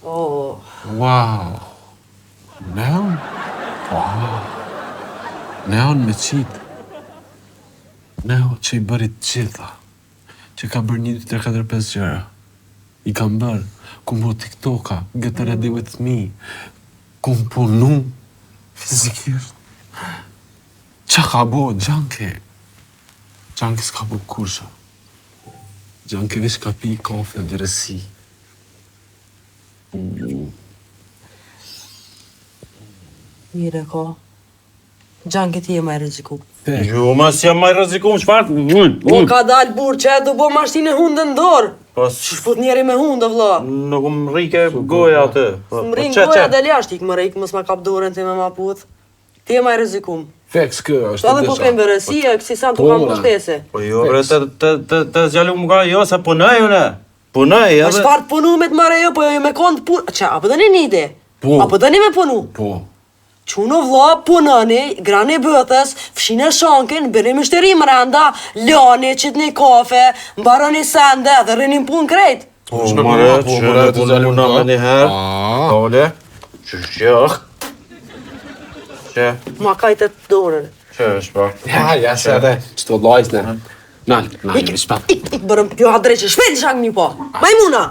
Oh. Wow. Neon? Wow. Neon me qitë. Neo që i bërit gjitha. Që ka bërë 1, 2, 3, 4, 5 gjëra. I kam bërë. Ku më TikToka, Get Ready With Me. Ku më punu fizikisht. Qa ka bo, Gjanki? Gjanki s'ka bo kursha. Gjanki vish ka pi kafe dërësi. Mire ka. Gjanki ti e ma e rreziku. Jo, ma si jam ma i rrezikum, çfarë? O ka dal burë që e du bo mashtinë hundën dorë. Pas, Që shput njeri me hundë, vla. nuk më rike goja atë. Më rinë goja dhe ljashtë, ik më rejkë, mos ma kap dorën ti me ma puth. Ti e ma e rrezikum. Feks kë, është Ta dhe po kem bërësia, kësi sa të kam pushtese. Po jo, bre, të zjallu më ka jo, se punoj unë. Punoj, A edhe... shfar të punu me të mare jo, po jo me konë të punu. Qa, apo dëni një ide? Po. Apo dëni me punu? Po. Quno vla, punëni, grani bëthës, fshine shankin, bëni mështeri mrenda, lani, qitni kafe, mbaroni sende, dhe rrinim pun krejt. Po, mare, që në punu në me njëherë. Kale, që shjëh. Që, Ma kajtet dorën. që është pak. Ja, se edhe, që të lajzë ne. Nal, Ik, bërëm, jo adreqe, shpejt shak një po. Majmuna!